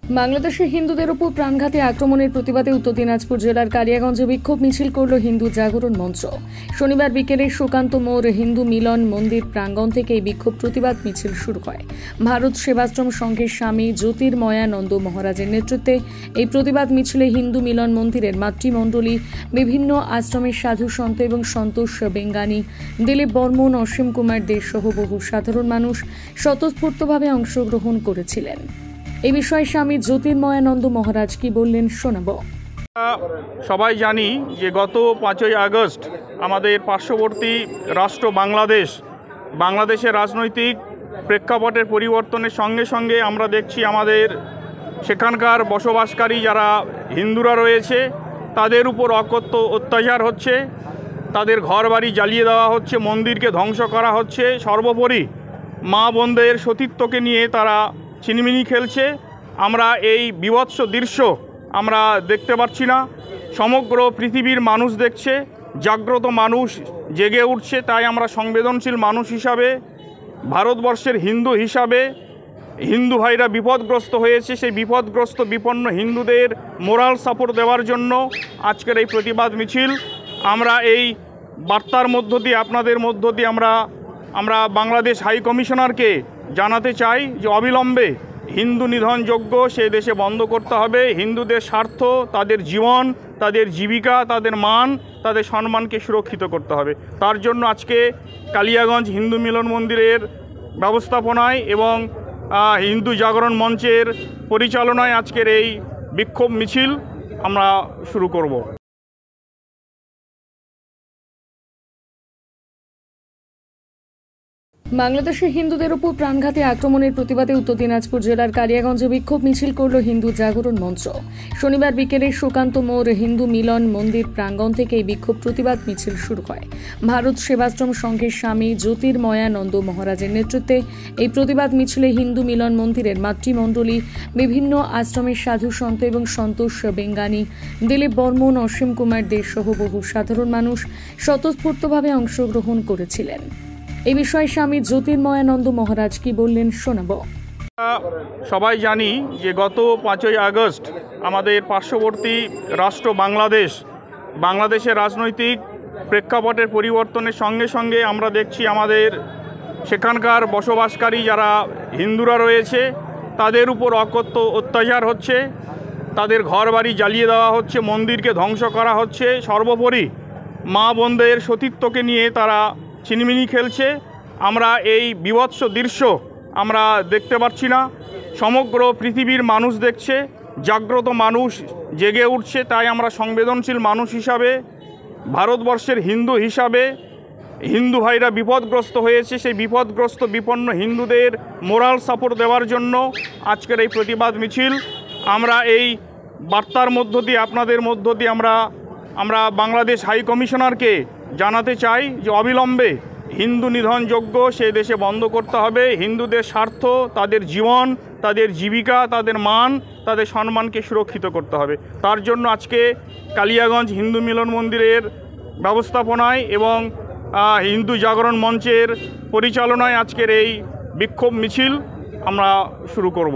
বাংলাদেশে হিন্দুদের উপর প্রাণঘাতী আক্রমণের প্রতিবাদে উত্তর দিনাজপুর জেলার কালিয়াগঞ্জে বিক্ষোভ মিছিল করল হিন্দু জাগরণ মঞ্চ। শনিবার বিকেলে সুকান্ত মোড় হিন্দু মিলন মন্দির প্রাঙ্গণ থেকে এই বিক্ষোভ প্রতিবাদ মিছিল শুরু হয়। ভারত সেবাশ্রম সংঘের স্বামী জ্যোতির্ময়ানন্দ মহারাজের নেতৃত্বে এই প্রতিবাদ মিছিলে হিন্দু মিলন মন্দিরের মাতৃমণ্ডলী, বিভিন্ন আশ্রমের সাধু সন্ত এবং সন্তোষ বেঙ্গানি, দিলীপ বর্মন, অসীম কুমার দে সহ বহু সাধারণ মানুষ স্বতঃস্ফূর্তভাবে অংশগ্রহণ করেছিলেন। এই বিষয়ে স্বামী জ্যোতির্ময়ানন্দ মহারাজ কি বললেন শোনাব। সবাই জানি যে গত 5ই আগস্ট আমাদের পার্শ্ববর্তী রাষ্ট্র বাংলাদেশের রাজনৈতিক প্রেক্ষাপটের পরিবর্তনের সঙ্গে সঙ্গে আমরা দেখছি আমাদের সেখানকার বসবাসকারী যারা হিন্দুরা রয়েছে তাদের উপর অকথ্য অত্যাচার হচ্ছে, তাদের ঘরবাড়ি জ্বালিয়ে দেওয়া হচ্ছে, মন্দিরকে ধ্বংস করা হচ্ছে, সর্বোপরি মা বোনদের সতীত্বকে নিয়ে তারা ছিনিমিনি খেলছে। আমরা এই বীভৎস দৃশ্য আমরা দেখতে পাচ্ছি না, সমগ্র পৃথিবীর মানুষ দেখছে, জাগ্রত মানুষ জেগে উঠছে। তাই আমরা সংবেদনশীল মানুষ হিসাবে, ভারতবর্ষের হিন্দু হিসাবে, হিন্দু ভাইরা বিপদগ্রস্ত হয়েছে, সেই বিপদগ্রস্ত বিপন্ন হিন্দুদের মোরাল সাপোর্ট দেওয়ার জন্য আজকের এই প্রতিবাদ মিছিল। আমরা এই বার্তার মধ্য দিয়ে, আপনাদের মধ্য দিয়ে আমরা বাংলাদেশ হাই কমিশনারকে জানাতে চাই যে অবিলম্বে হিন্দু নিধনযজ্ঞ সে দেশে বন্ধ করতে হবে। হিন্দুদের স্বার্থ, তাদের জীবন, তাদের জীবিকা, তাদের মান, তাদের সম্মানকে সুরক্ষিত করতে হবে। তার জন্য আজকে কালিয়াগঞ্জ হিন্দু মিলন মন্দিরের ব্যবস্থাপনায় এবং হিন্দু জাগরণ মঞ্চের পরিচালনায় আজকের এই বিক্ষোভ মিছিল আমরা শুরু করব। বাংলাদেশে হিন্দুদের উপর প্রাণঘাতী আক্রমণের প্রতিবাদে উত্তর দিনাজপুর জেলার কালিয়াগঞ্জে বিক্ষোভ মিছিল করল হিন্দু জাগরণ মঞ্চ। শনিবার বিকেলে সুকান্ত মোড় হিন্দু মিলন মন্দির প্রাঙ্গণ থেকে এই বিক্ষোভ প্রতিবাদ মিছিল শুরু হয়। ভারত সেবাশ্রম সংঘের স্বামী জ্যোতির্ময়ানন্দ মহারাজের নেতৃত্বে এই প্রতিবাদ মিছিলে হিন্দু মিলন মন্দিরের মাতৃমণ্ডলী, বিভিন্ন আশ্রমের সাধু সন্ত এবং সন্তোষ বেঙ্গানি, দিলীপ বর্মন, অসীম কুমার দে সহ বহু সাধারণ মানুষ স্বতঃস্ফূর্তভাবে অংশগ্রহণ করেছিলেন। এই বিষয়ে স্বামী জ্যোতির্ময়ানন্দ মহারাজ কি বললেন শোনাব। সবাই জানি যে গত 5ই আগস্ট আমাদের পার্শ্ববর্তী রাষ্ট্র বাংলাদেশের রাজনৈতিক প্রেক্ষাপটের পরিবর্তনের সঙ্গে সঙ্গে আমরা দেখছি আমাদের সেখানকার বসবাসকারী যারা হিন্দুরা রয়েছে তাদের উপর অকথ্য অত্যাচার হচ্ছে, তাদের ঘরবাড়ি জ্বালিয়ে দেওয়া হচ্ছে, মন্দিরকে ধ্বংস করা হচ্ছে, সর্বোপরি মা বোনদের সতীত্বকে নিয়ে তারা ছিনিমিনি খেলছে। আমরা এই বীভৎস দৃশ্য আমরা দেখতে পাচ্ছি না, সমগ্র পৃথিবীর মানুষ দেখছে, জাগ্রত মানুষ জেগে উঠছে। তাই আমরা সংবেদনশীল মানুষ হিসাবে, ভারতবর্ষের হিন্দু হিসাবে, হিন্দু ভাইরা বিপদগ্রস্ত হয়েছে, সেই বিপদগ্রস্ত বিপন্ন হিন্দুদের মোরাল সাপোর্ট দেওয়ার জন্য আজকের এই প্রতিবাদ মিছিল। আমরা এই বার্তার মধ্য দিয়ে, আপনাদের মধ্য দিয়ে আমরা বাংলাদেশ হাই কমিশনারকে জানাতে চাই যে অবিলম্বে হিন্দু নিধনযজ্ঞ সে দেশে বন্ধ করতে হবে। হিন্দুদের স্বার্থ, তাদের জীবন, তাদের জীবিকা, তাদের মান, তাদের সম্মানকে সুরক্ষিত করতে হবে। তার জন্য আজকে কালিয়াগঞ্জ হিন্দু মিলন মন্দিরের ব্যবস্থাপনায় এবং হিন্দু জাগরণ মঞ্চের পরিচালনায় আজকের এই বিক্ষোভ মিছিল আমরা শুরু করব।